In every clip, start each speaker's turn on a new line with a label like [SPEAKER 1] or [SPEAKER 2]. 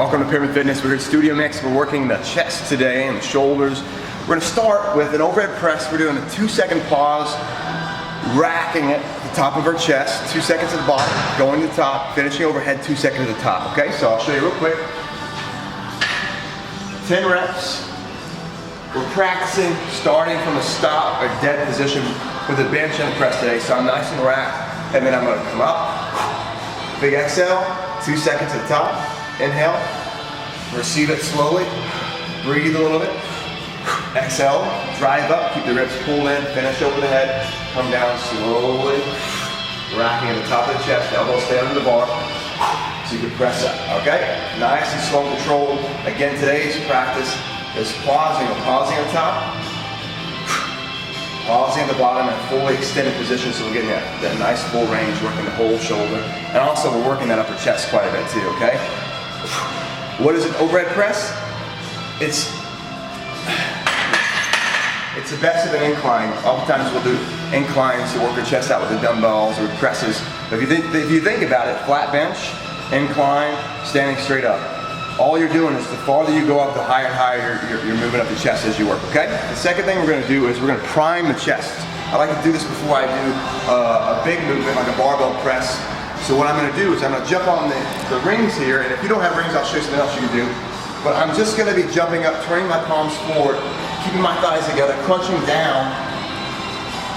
[SPEAKER 1] Welcome to Pearman Fitness. We're here at Studiomix. We're working the chest today and the shoulders. We're going to start with an overhead press. We're doing a 2-second pause, racking it at the top of our chest, 2 seconds at the bottom, going to the top, finishing overhead, 2 seconds at the top. Okay, so I'll show you real quick. 10 reps. We're practicing starting from a stop or dead position with a bench and a press today. So I'm nice and racked, and then I'm going to come up. Big exhale, 2 seconds at the top. Inhale, receive it slowly, breathe a little bit. Exhale, drive up, keep the ribs pulled in, finish over the head, come down slowly, racking at the top of the chest, elbows stay under the bar, so you can press up, okay? Nice and slow and controlled. Again, today's practice is pausing at the top, pausing at the bottom in a fully extended position, so we're getting that nice full range, working the whole shoulder. And also we're working that upper chest quite a bit too, okay? What is an overhead press? It's the best of an incline. Oftentimes we'll do inclines to work our chest out with the dumbbells or presses. But if you think about it, flat bench, incline, standing straight up. All you're doing is the farther you go up, the higher and higher you're moving up the chest as you work, okay? The second thing we're going to do is we're going to prime the chest. I like to do this before I do a big movement like a barbell press. So what I'm going to do is I'm going to jump on the rings here, and if you don't have rings, I'll show you something else you can do. But I'm just going to be jumping up, turning my palms forward, keeping my thighs together, crunching down,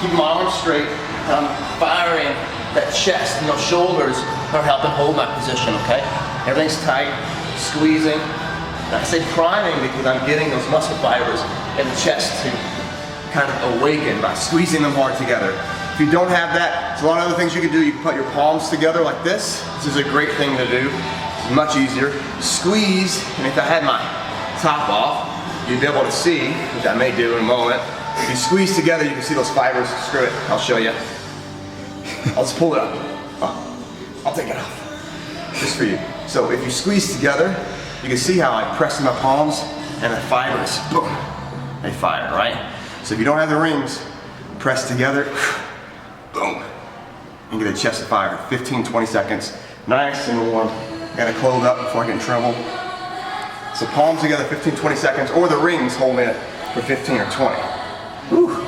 [SPEAKER 1] keeping my arms straight, and I'm firing that chest, and those shoulders are helping hold my position, okay? Everything's tight, squeezing. And I say priming because I'm getting those muscle fibers in the chest to kind of awaken by squeezing them hard together. If you don't have that, there's a lot of other things you can do. You can put your palms together like this. This is a great thing to do. It's much easier. Squeeze, and if I had my top off, you'd be able to see, which I may do in a moment. If you squeeze together, you can see those fibers. Screw it, I'll show you. I'll just pull it up. Oh, I'll take it off, just for you. So if you squeeze together, you can see how I press in my palms, and the fibers, boom, they fire, right? So if you don't have the rings, press together, boom, and get a chest of fire. 15, 20 seconds, nice and warm. Gotta close up before I get in trouble. So palms together, 15, 20 seconds, or the rings holding it for 15 or 20. Whew.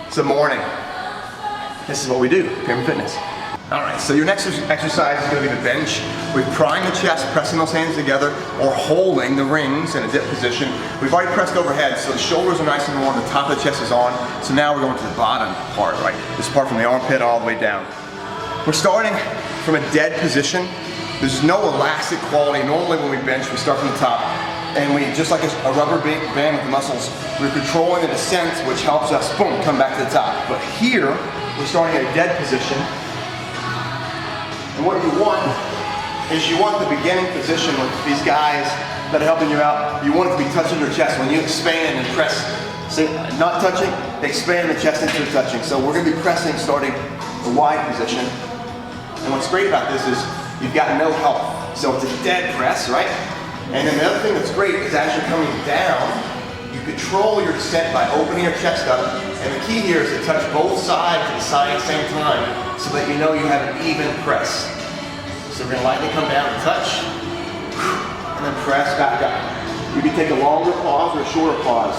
[SPEAKER 1] It's the morning. This is what we do, Pearman Fitness. All right, so your next exercise is gonna be the bench. We prime the chest, pressing those hands together, or holding the rings in a dip position. We've already pressed overhead, so the shoulders are nice and warm, the top of the chest is on. So now we're going to the bottom part, right? This part from the armpit all the way down. We're starting from a dead position. There's no elastic quality. Normally when we bench, we start from the top, and we, just like a rubber band with the muscles, we're controlling the descent, which helps us, boom, come back to the top. But here, we're starting at a dead position. And what you want is you want the beginning position with these guys that are helping you out. You want it to be touching your chest. When you expand and press, see, not touching, expand the chest into touching. So we're going to be pressing starting the wide position. And what's great about this is you've got no help. So it's a dead press, right? And then the other thing that's great is as you're coming down, you control your descent by opening your chest up. And the key here is to touch both sides at the same time so that you know you have an even press. So we're going to lightly come down and touch, and then press back up. You can take a longer pause or a shorter pause.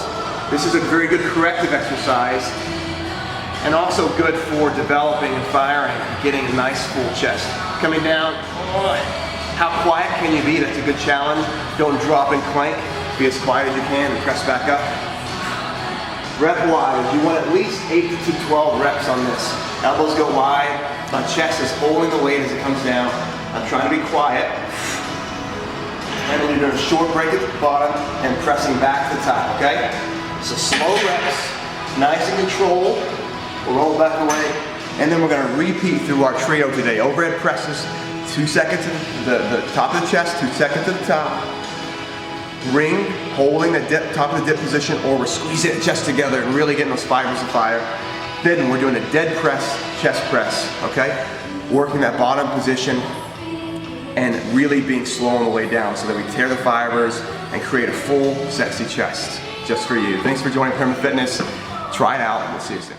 [SPEAKER 1] This is a very good corrective exercise, and also good for developing and firing, getting a nice full chest. Coming down, how quiet can you be? That's a good challenge. Don't drop and clank. Be as quiet as you can and press back up. Rep-wise, you want at least 8 to 12 reps on this. Elbows go wide, my chest is holding the weight as it comes down. I'm trying to be quiet. And then you're doing a short break at the bottom and pressing back to the top, okay? So slow reps, nice and controlled. We'll roll back away. And then we're gonna repeat through our trio today. Overhead presses, 2 seconds to the top of the chest, 2 seconds to the top. Ring, holding the top of the dip position, or we're squeezing the chest together and really getting those fibers of fire. Then we're doing a dead press, chest press, okay? Working that bottom position and really being slow on the way down so that we tear the fibers and create a full, sexy chest just for you. Thanks for joining Pearman Fitness. Try it out, and we'll see you soon.